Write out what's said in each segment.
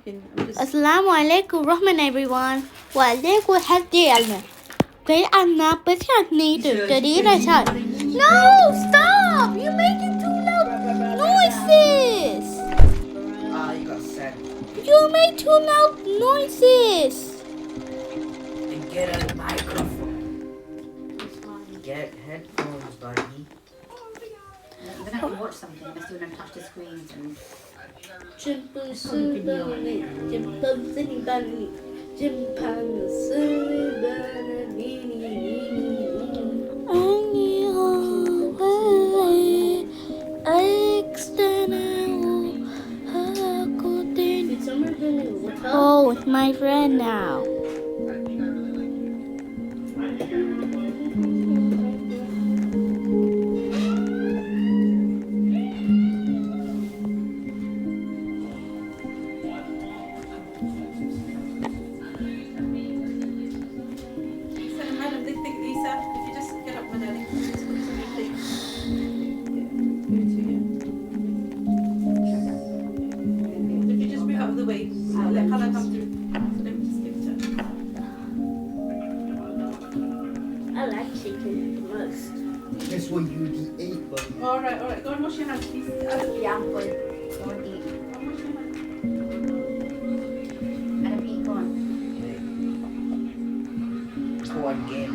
talking. I'm just... Assalamu alaikum rahman everyone. Walaikum hadiyalna. They are not needed. No, stop! You're making too loud noises. You got sent. You make too loud noises. And get a microphone. Get headphones, buddy. Then I can watch something unless you want to touch the screens and Chimpanzee bunny. Oh, it's my friend now. I like chicken the most. That's what you just ate, buddy. Alright. Go and wash your hands, please. yeah, I'm good. Go and eat. Adam, eat corn. Corn game.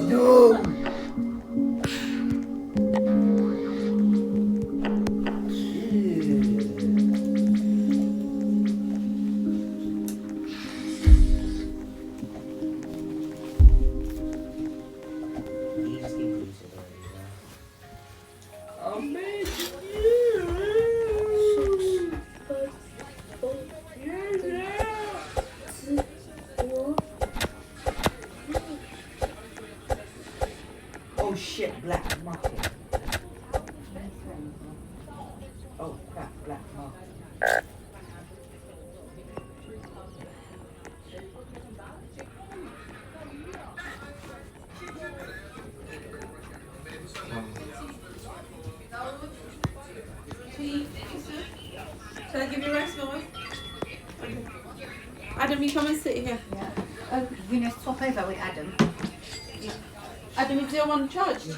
No! Oh shit, black market. Oh crap, black market. Shall I give you rice, boy? Adam, you come and sit here. Yeah. Oh, you know, swap over with Adam. Adam, is your one charged?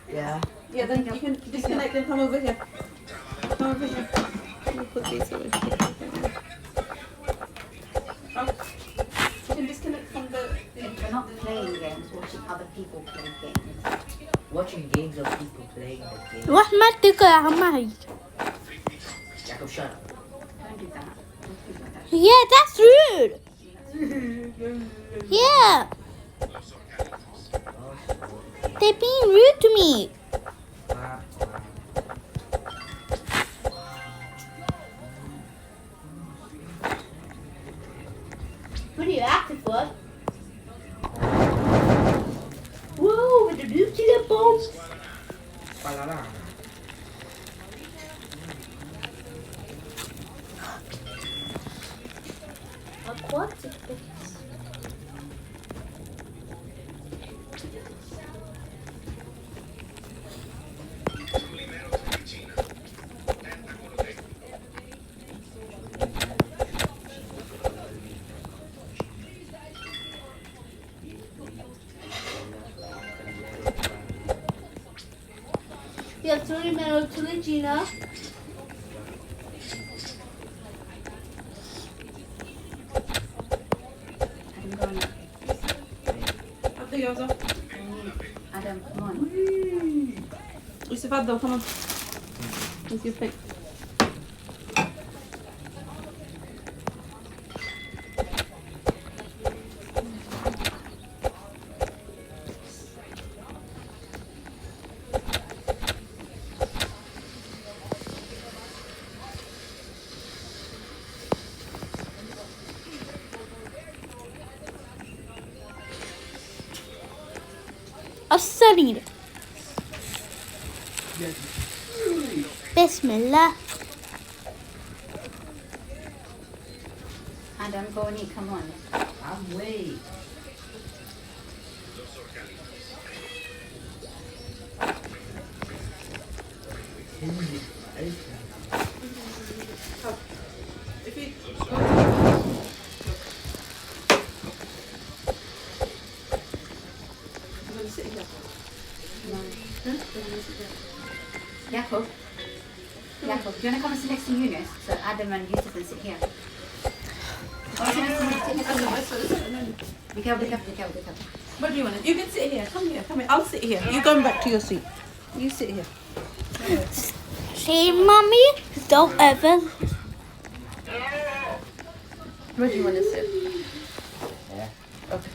Yeah. Yeah, then you can disconnect and come over here. Come over here. Let me put these away. Oh. You can disconnect from the... We're not playing games, watching other people play games. Watching games of people playing the game. رحمتك يا عمي. Jacob, shut up. Don't do that. Don't do that. Yeah, that's rude. Yeah, they're being rude to me. What are you acting for? Whoa, with the nuclear bombs. Aquatic things. Yeah, 3 minutes to Regina. Adam, go on. After yours off. Adam, come on. Yusuf, though, come on. With your plate. السرير. بسم الله. Adam, go and eat, come on. I'm late. If you I'm gonna sit here. Jacob. Jacob, do you want to come and sit next to Eunice? So Adam and Yusuf can sit here. Sit next to me, sit next to me. Be careful, be careful, be careful, be careful. What do you want? You can sit here. Come here. Come here. I'll sit here. You going back to your seat. You sit here. See, Mommy? Don't ever. Where do you want to sit? Yeah. Okay.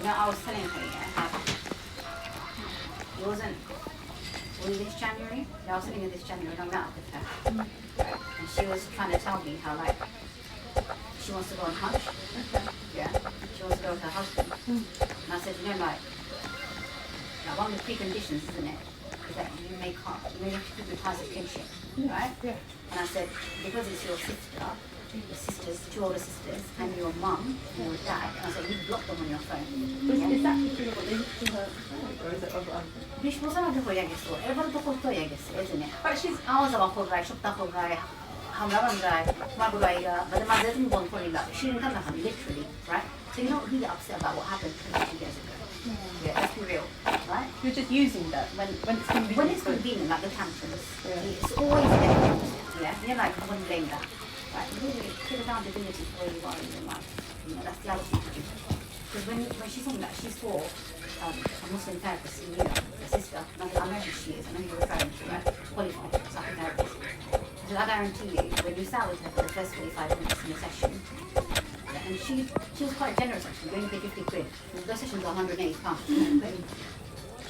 No, I was telling her, yeah, it wasn't, was it this January? No, I was telling her this January, no, not with her. And she was trying to tell me how, like, she wants to go on Hajj. Yeah. She wants to go with her husband. And I said, you know, like one of the preconditions, isn't it, is that you make the ties of kinship, right? Yeah. And I said, because it's your sister, your sisters, two older sisters, and your mum and your dad, and I said, you block them on your phone. Is that what they used to her? Or is it other? مش مصارعة هو يجلسوا، برضه قلت يجلس إذن. But she's أوز ما أخذ راي، شفت أخذ راي، همرا من راي، ما أقول راي لا، بدل ما زادني بقول كوني لا. She didn't come from literally, right? So you're not really upset about what happened 22 years ago. Yeah, let's be real, right? you're just using that when it's convenient. When it's convenient, like the tantrums, Yeah. it's always there. Yeah, you're like, I wouldn't blame that, right? Really, take it down to dignity for where you are in your life. You know, that's the other thing to do. Because when she's talking about, she saw a Muslim therapist in Europe, her sister. I know who she is. I know who you're referring to, right? Qualified psychotherapist. She said, I guarantee you, when you sat with her for the first 45 minutes in the session, and she was quite generous actually, going to pay 50 quid. Those sessions are 180 pounds.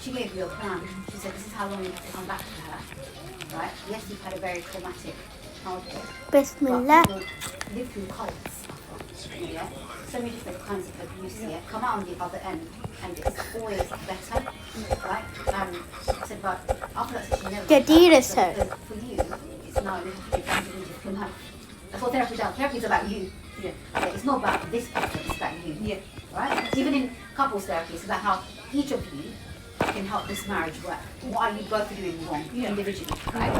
She gave you a plan. She said, this is how long you have to come back to her. Right? Yes, you've had a very traumatic childhood. Bismillah. But people live through cults. Yeah? So many different kinds of abuse here. Come out on the other end, and it's always better. Right? I said, but after that session, never. Jadid is So her. for you, it's now a little bit down to your life. That's what therapy does. Therapy is about you. Yeah. Yeah, it's not about this person, it's about you. Yeah. Right? Even in couples therapy, it's about how each of you can help this marriage work. What are you both doing wrong individually, right?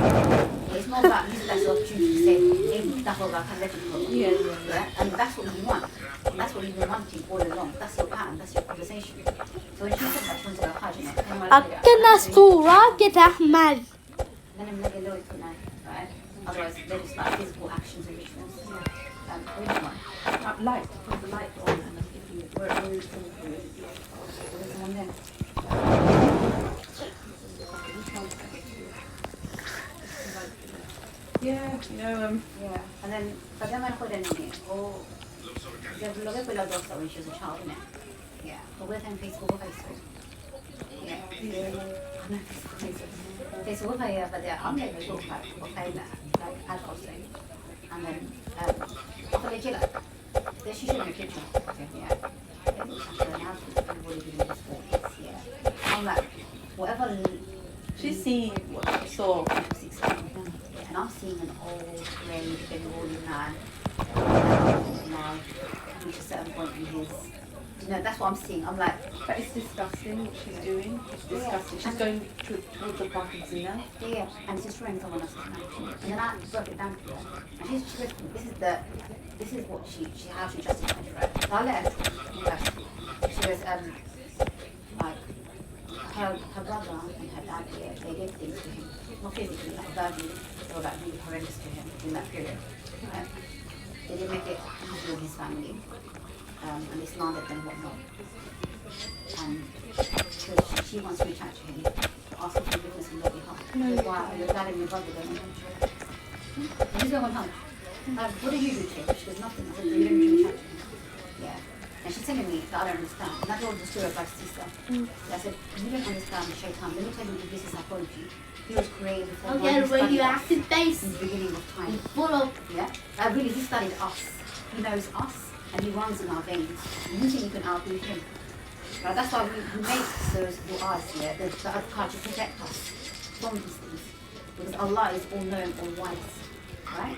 It's not about using that as an opportunity to say, hey, that's all about Yeah. And that's what you want. And that's what you've been wanting all along. That's your pattern, that's your conversation. So when she said that she wants to go hajj, أكلنا صورة كده أحمد. then I'm like a little bit nice, right? Otherwise, they just start physical actions and rituals. Really fun. Light. Put the light on and if you were really through it. There's someone there. Yeah, you know, Yeah, and then Kagame Hodani, or the Loga Piladosa when she was a child, innit? Yeah, but with him Facebook. Yeah. Facebook, yeah, but they're on there, like alcohol thing. And then, after they chill, then she showed me a picture. Yeah. Yeah. I'm like, whatever. she's seen what she saw. And I'm seeing an old, grey, Bengali man now reach a certain point in his. You know, that's what I'm seeing. I'm like, But it's disgusting what she's doing. It's disgusting. She's going towards the Parkinson now. yeah, and it's destroying someone else's life. And then I broke it down to her. And she said, this is what how she justified it, right? So I let her, she goes, like, her brother and her dad, yeah, they did things to him. Not physically, like verbally, they were like really horrendous to him in that period. Right? They didn't make it easy on his family. And they slandered them and whatnot. And she wants to reach out to him, ask for forgiveness on their behalf. Because why your dad and your brother don't want to. He's going home. What did you do to him? She goes, nothing. I said, you didn't reach out to him. Yeah. And she's telling me that I don't understand. And I told the story of my sister. I said, you don't understand the shaitan. Let me tell you this is psychology. He was created before radioactive base. in the beginning of time. Full of. Yeah? Really, he studied us. He knows us. And he runs in our veins. And you think you can outdo him. Right? That's why we make those du'as, yeah, the adhkar to protect us from these things. Because Allah is all-knowing, all-wise. Right?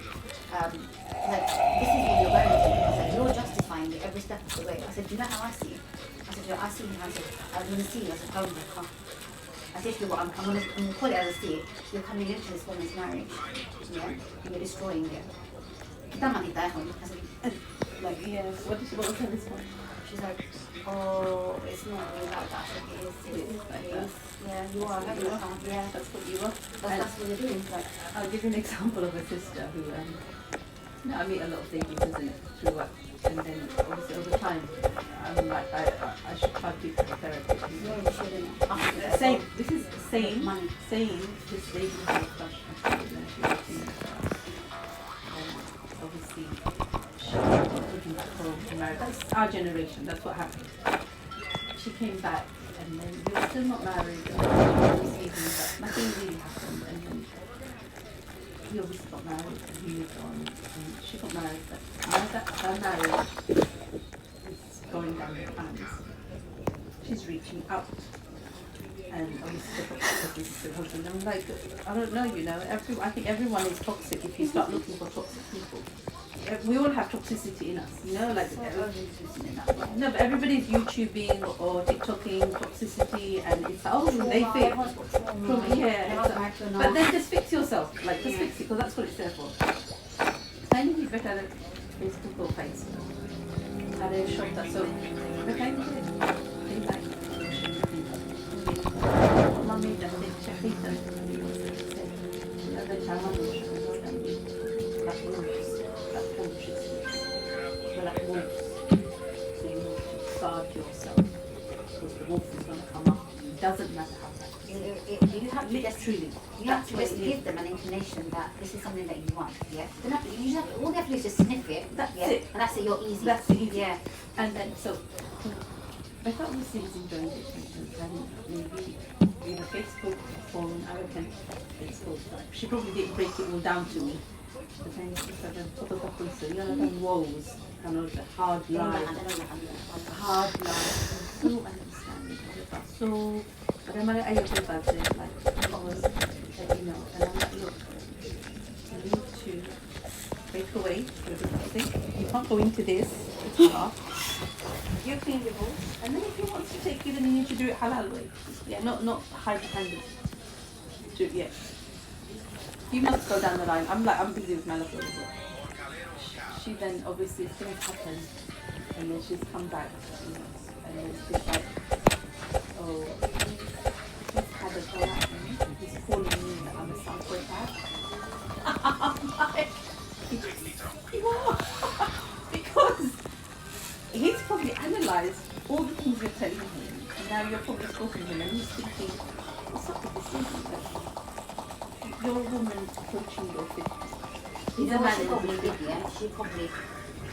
Like, this is what you're going to. I said, you're justifying it every step of the way. I said, do you know how I see it? I said to her, I see you. I said, I'm going to see you. I said, oh my God. I said to her, well, I'm going to call it as a see. You're coming into this woman's marriage. Yeah? And you're destroying it. I said, Like, yeah, what was her response? she's like, oh, it's not really like that. I said, it is like that. Yeah, you are. Yeah, That's what you were. that's what you're doing. It's like, I'll give you an example of a sister who, I meet a lot of ladies, isn't it, through work, and then obviously over time, I'm like, I should try to keep the therapy. yeah, you shouldn't. Same. This is same. Money. Same. This lady had a crush on her, and she was in obviously, she was looking back home to marry. That's our generation. That's what happened. She came back, and then we were still not married. And she was leaving, but nothing really happened. And then he obviously got married, and he moved on. And she got married, but now that her marriage is going down the plans, she's reaching out. And obviously the toxic husband. I'm like, I don't know, you know. I think everyone is toxic if you start looking for toxic people. We all have toxicity in us, you know, like no, but everybody's YouTubing or TikToking toxicity, and it's oh they feel from here. But then just fix yourself, like just fix it, because that's what it's there for. I think it's better than Facebook or Facebook. Had a shop that's so okay. Things like mommy that they shahita. The challenge like wolves. So you need to guard yourself because the wolf is going to come up. It doesn't matter how fast. You have to just Literally. you have to just give them an inclination that this is something that you want. Yeah. They're not, you just all they have to do is just sniff it. That's yeah? it. And that's it. You're easy. That's it. Easy. Yeah. And then so I thought we was enjoying it and maybe either Facebook or phone. I reckon Facebook. She probably didn't break it all down to me. But then it's just like a you know, like woes. Kind of the hard life. Hard life. So understanding. So, but I'm like, I feel about it, like, because, you know, and I'm like, look, you need to break away for a bit of thing. You can't go into this, it's hard. You clean your house, and then if you want to take it, then you need to do it halal way. Yeah, not high-handed. Yeah. You must go down the line. I'm busy with my love as well. She then obviously things happen, and then she's come back, you know, and then she's like, oh, he's had a go at me. He's calling me that I'm a psychopath. I'm like, what? Because he's probably analysed all the things you're telling him, and now you're probably talking to him, and he's thinking, what's up with this thing? You're a woman approaching your 50s. He's a man She in probably the did, yeah. She probably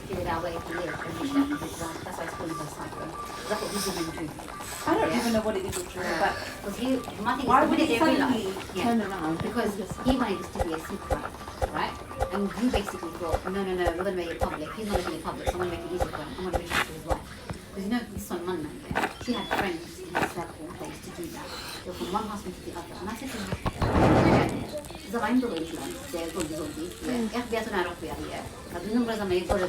figured out where he is and reached out to his wife. That's why it's calling her psycho. That's what these women do. I don't even know what it is with her, but Because my thing is, why the would minute he they suddenly realise, turn around? because he wanted this to be a secret, right? And you basically thought, no, we're going to make it public. He's not making it public, so I'm going to make it easy for him. I'm going to reach out to his wife. Because you know, this one man, yeah, she had friends in the circle that used to do that. They were from one husband to the other. And I said to her, إذا عنده إنجلان زودي إخبياتنا عرفوا يعني هذول زمان يقولوا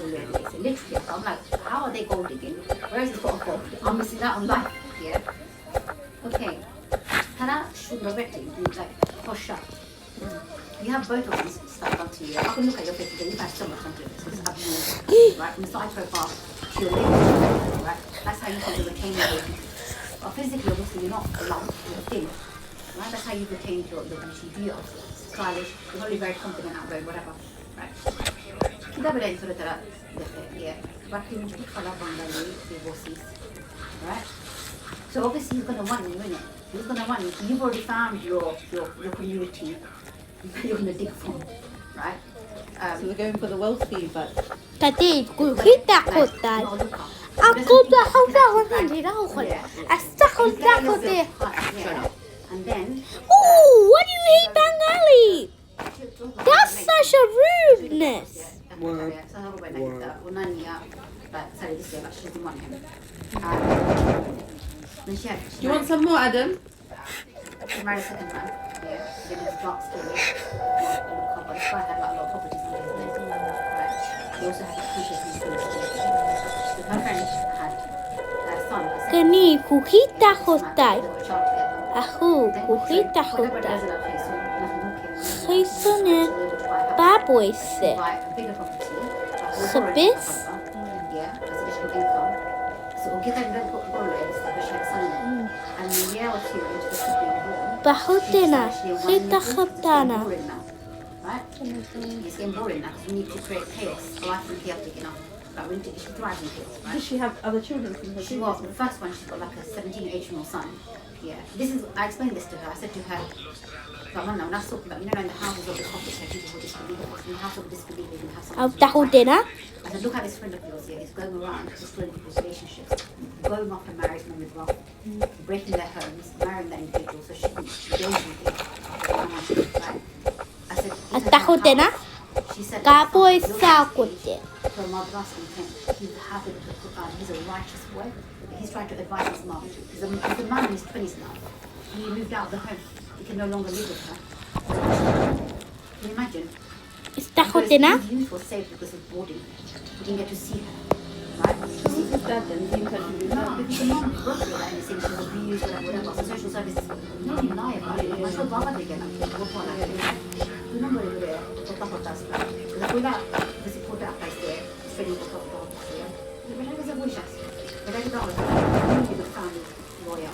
literally I'm like how are they gold digging where is this got a gold I'm missing out on life yeah okay ترى شو Roberti like push up you have both of these stuff done to you I can look at your face today you've had so much done to you so it's abnormal right from the side profile to your lips right that's how you can retain your but physically obviously you're not lump you're thin right that's how you retain your beauty view stylish, you're probably very confident out there, whatever. Right. كده بدأت صورة ترى yeah. But you put color on the divorces. Right? So obviously you're gonna want it, you're gonna want it. You've already found your community that you're gonna dig from. Right? So they're going for the wealthy, but Tadi, kita kota. Aku dah tahu nanti dah kau. Asal kau deh. And then Oh, why do you hate Bengali? That's such a rudeness. do you want some more, Adam? She married a second man. Yeah, then it's dark story. This guy had like a lot of properties on his name. Right. He also had a crucial piece of her friend had son. Que ni kukita hotai. They got a child together. Ahu kukita So, hotai. nothing Haysone baboise. buy a bigger property. Sabis? Yeah, as additional income. So we'll give them the borrowings that she had a son in it. And in a year or two into this being born, Bahutena. Hita it's hotana. boring now. Right? It's getting boring now because we need to create chaos. Life is chaotic enough. Like we need to, she thrives in chaos, right? Does she have other children from her She was, the first one, she's got like a 17 or 18-year-old son. Yeah. This is, I explained this to her. I said to her, when I was talking about, you know, in the houses of the prophets, how people who disbelieve, in the house of disbelievers, in the house of Au tahutena. I said, look at this friend of yours here. He's going around destroying people's relationships, going off and marrying men with wealth, breaking their homes, marrying that individual so she can engage with him. Right? I said, Au tahutena. she said, Kapoy look sa at his age. So my boss and him, he's happy to put on. He's a righteous boy. He's trying to advise his mom. He's a man in his 20s now. He moved out of the home. He can no longer live with her. Can you imagine? Tahutena. His youth was saved because of boarding. He didn't get to see her. Right? So what's his dad then? Is he in touch with his No, dad? because the mom broke it like anything. She was abused, whatever. So social services, no, you lie about it. I said, Baba, they get like, what one I do. Remember it there, because quella che si può dare è spedito proprio the behaviors of wishes. But I don't know, you the family lawyer,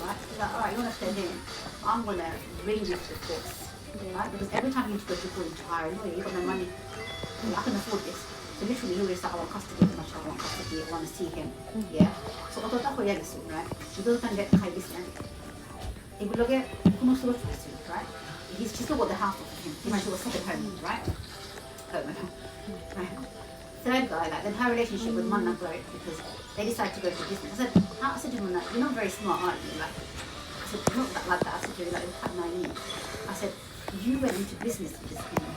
right? She's like, all right, you want to stay here? I'm going to bring this to court, right? Because every time you need to go to court to hire a lawyer, you've got no money. I can afford this. So literally, he was like, I want custody of my child, I want custody, I want to see him. Yeah? So I thought that was soon, right? You don't get high business. He would look at, right? She's still got the house for him. He might as well second home, right? Right. Third guy, like, then her relationship with Manna broke because they decided to go to business. I said to him, you're not very smart, aren't you? Like, I said, not that like that. I said to her, like, you're quite naive. I said, you went into business with this woman,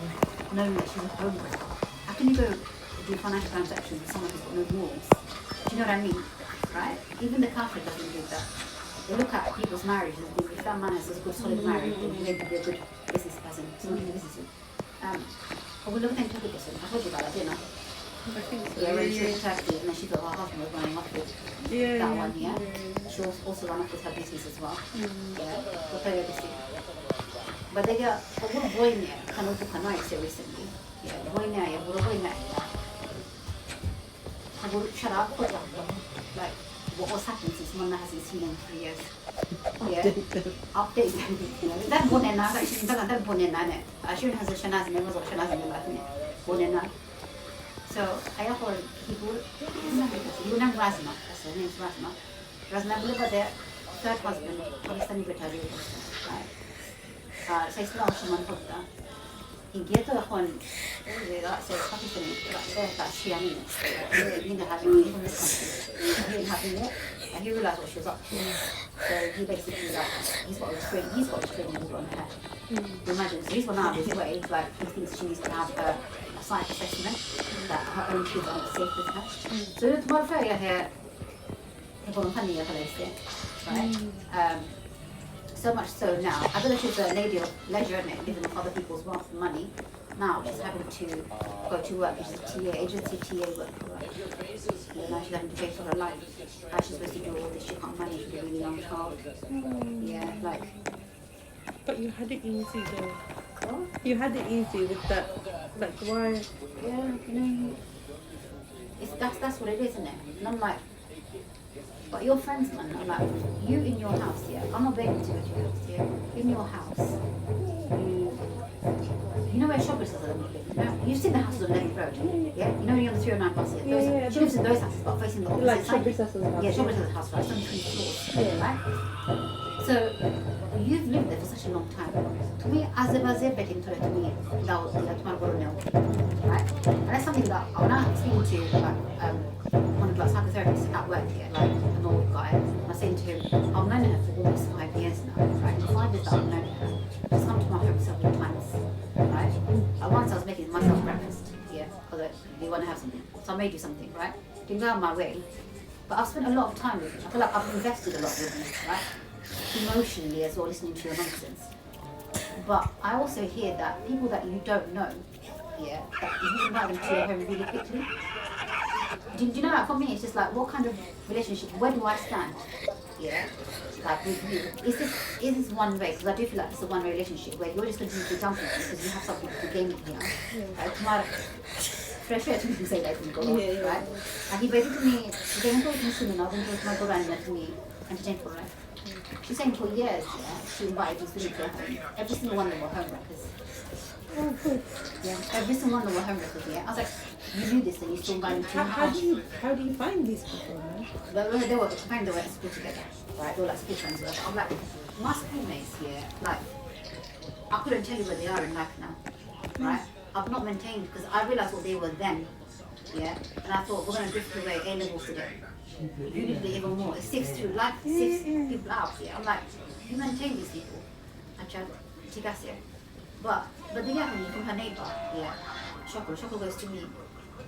knowing that she's a homebrewer. How can you go do financial transactions with someone who's got no morals? Do you know what I mean? Right? Even the Catholic doesn't do that. They look at people's marriages and think if that man has a good solid marriage, then he may be a good business person, someone to do business with. But we'll look at Turkey person. I told you about that, didn't I? I think so. Yeah, when she was in Turkey and then she thought her husband was running off with that one, yeah? She was also ran off with her business as well. Yeah, we'll tell you this thing. But they got a little boy in there, kind of took a night recently. Yeah, the boy in there, yeah, boy in there. I will shut up, put up. Like, what's happened since Mona hasn't seen him in 3 years. Yeah. Update them. That born in that actually that born in that. Ashun has a Shanaz name was Shanaz in the life. Born in that. So I offer people you know Razma. That's her name's Razma. Razma will live there. Third husband, Pakistani British. Right. So it's not someone put that. Ingia to hon say Pakistani that she I mean you know having from this country. He didn't have it. And he realised what she was up to. So he basically like he's got a training order on her. Imagine, so he's gone out of his way, like he thinks she needs to have a psych assessment that her own kids aren't safe with her. So tomorrow Friday here right? So much so now, I don't know if she's a lady of leisure and living off other people's wealth and money. Now she's having to go to work. She's a TA, agency TA work for her. Now she's having to pay for her life. How she's supposed to do all this? She can't manage with a really young child. Yeah, like. But you had it easy though. What? You had it easy with that. Like why? Yeah, you know, that's what it is, isn't it? And I'm like, but your friends, man, I'm like, you in your house, yeah. I'm not begging to go to your house, yeah. In your house, you know where Shoppers is at the moment? You've seen the houses on Lenny Road, yeah? You know when you're on the 309 bus, yeah? Yeah, She lives in those houses, but facing the opposite Like side. Shoppers house. Yeah, Shoppers has a house, right? It's only 3 floors, right? So, you've lived there for such a long time. To me, as if betting to me, that was right? And that's something that when I'm speaking to like, one of the psychotherapists at work here, like an old guy, and I was saying to him, I've known her for almost 5 years now, right? The 5 years that I've known her, she's come to my home several times, right? Once I was making myself breakfast, yeah, because you want to have something. So I made you something, right? Didn't go out my way. But I've spent a lot of time with you. I feel like I've invested a lot with you, right? Emotionally as well, listening to your nonsense. But I also hear that people that you don't know, yeah, that you invite them to your home really quickly. do you know, like, for me, it's just like, what kind of relationship, where do I stand? Yeah, like with you. Is this one way? Because I do feel like it's a one-way relationship where you're just continuing to jump into it because you have something to gain it here. Like, tomorrow, fresh air to me say that go on, right? And he basically me, he came to me soon, I went to my girlfriend to me, entertained for right? She's saying for years, yeah, she invited these women to her home. Every single one of them were homewreckers. Yeah, every single one of them were homewreckers, yeah. I was like, you do this and you still inviting two How do you find these people, man? they were apparently they were at school together, right? They were like school friends. I'm like, my schoolmates here, like, I couldn't tell you where they are in life now, right? I've not maintained because I realised what they were then, yeah. And I thought we're gonna drift away A levels together. You need to be even more. It six people out, yeah. I'm like, you maintain these people. I tried to take us here, but the young from her neighbour, yeah. Shoko goes to me.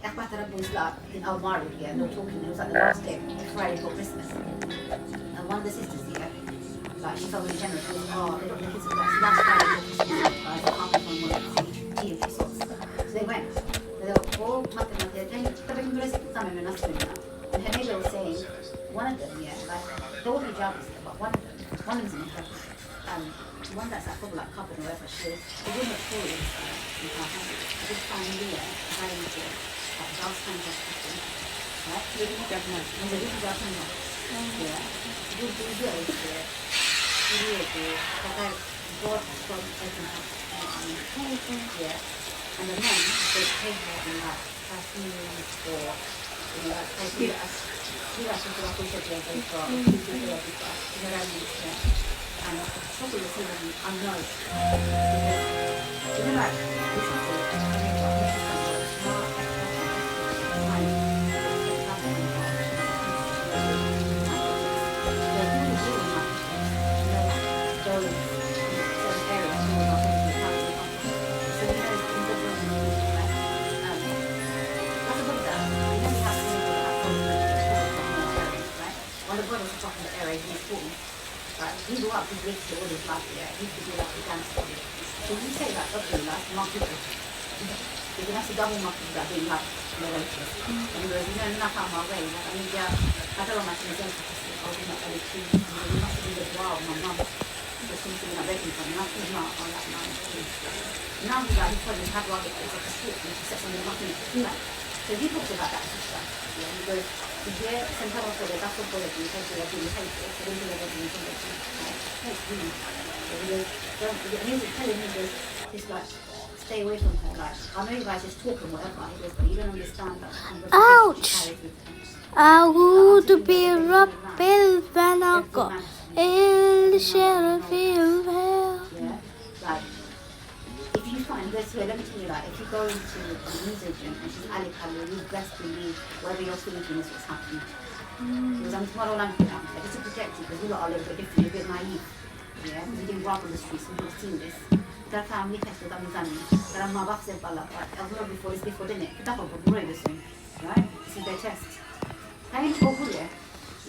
Was like in Almari, yeah, no talking. It was like the last day, Friday before Christmas. And one of the sisters here, like, she felt really generous. She goes, oh, they don't think it's last Friday before Christmas. I can't be one more tea and fish sauce. So they went. They were all and her neighbour was saying, one of them, yeah, like, they're all hijabis, but one of them's in her, one that's like probably like covered or whatever, she goes, the woman told us in her hand, I just found Leah trying to like dance kind of thing, right? Lady government. And the lady government. Yeah. Good videos there. Video that I bought from Edinburgh. Yeah. And the men, they pay her in like perfumes or like Tiras untuk aku saja dari kau, itu dia kita. Generalnya. And probably the same unknown. You know, like this is he grew up, he lived all his life there. He used to do like the dance for it. So you say that, okay, like, mark people. You can have to double mark people that being like relations. And he goes, you know, enough out of my way. Like, I mean, yeah, I don't know much in the sense of I was in that early teens. You must have been like, wow, my mum just seems to be like breaking from me. Now he's not on that line. Now he's like, he's probably had one it's like a sport and she sets on the nothing to do that. So he talks about that sister. Yeah, he goes, yeah, sentado sobre el brazo por el que se le tiene hate, se le tiene la definición de hate really. So he goes, don't, and he's telling me this, he's like, stay away from her. Like, I know you guys just talk and whatever. He goes, but you don't understand that. Ouch! I would be rubber when I got in sheriff in hell. Yeah, like, if you find this way, let me tell you, like, if you go into a music and she's Ali Kali, you best believe whatever you're thinking is what's happening. Because I'm tomorrow I'm just to protect you, because we lot are a little bit different, you're a bit naive. Yeah, we didn't grow up on the streets, we've not seen this. That family has to come in. But I'm not saying I've heard before, it's before, didn't it? That's what we're doing, right? This is their test. I ain't over here.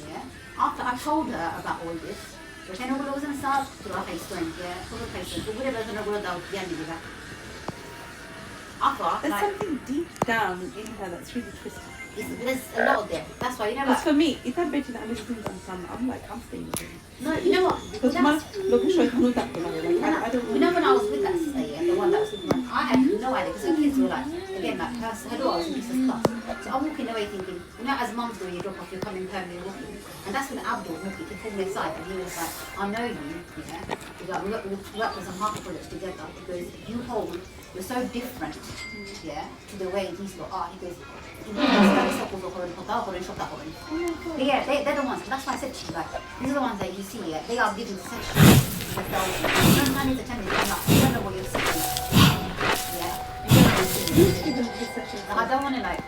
Yeah. After I told her about all this, but then I was in South to a high school, yeah, for the patient, who would have been able to get me with that. There's something deep down in her that's really twisted. There's a lot of there. That's why, you know, like, for me, if that bitch that lives in some, I'm like, I'm staying with her. no, you know what? Because look, I know that. I don't You know, when I was with that sister, yeah, the one that was with me, I had no idea because the kids were like, again, like her daughter was in business class. So I'm walking away thinking, you know, as mums do when you drop off, you're coming home and you're walking. And that's when Abdul was walking, he pulled me aside and he was like, I know you, yeah. He's like, we worked on some half projects together because you hold, you're so different, yeah, to the way these lot are. He goes, but yeah, they're the ones. That's why I said to you, like, these are the ones that you see, yeah, they are giving sexual adultery. You don't mind attending, you don't know what you're saying. Yeah. I don't want to, like,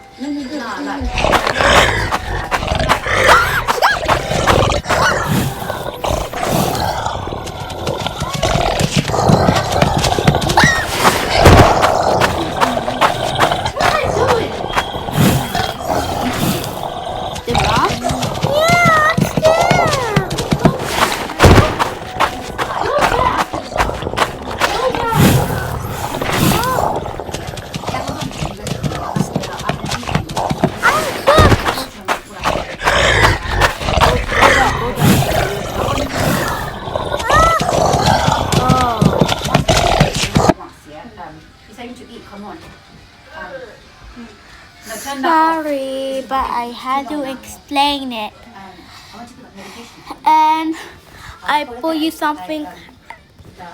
sorry, but I had to explain it. I want to put medication. And I bought you something.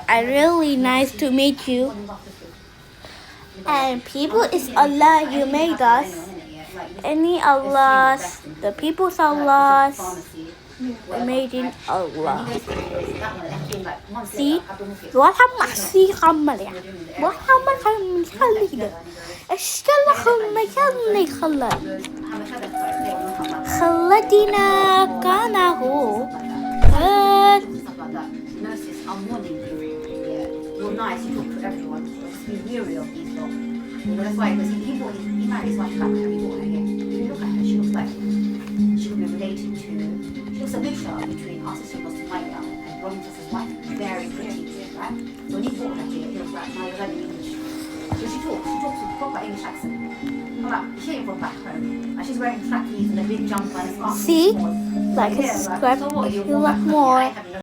Really nice to meet you. And people is Allah, you made us. Any Allahs, the people's Allahs, made in Allah. See, والحمد سي خمر والحمد خلي اشتغل خمر خلتنا كان هو Nurses are warning you. You're nice, you talk to everyone. Just be weary of these lot. That's why, because he married his wife back home, he brought her here. If you look at her, she looks like she could be related to. She looks a mixture between our sister was Maya and Robin's wife. Very pretty, right? So when he brought her here, he was like, now you're learning English. So she talks with proper English accent. I'm like, she ain't from back home. And she's wearing trackies and a big jumper and a scarf. See? Like a subscribe if you like more.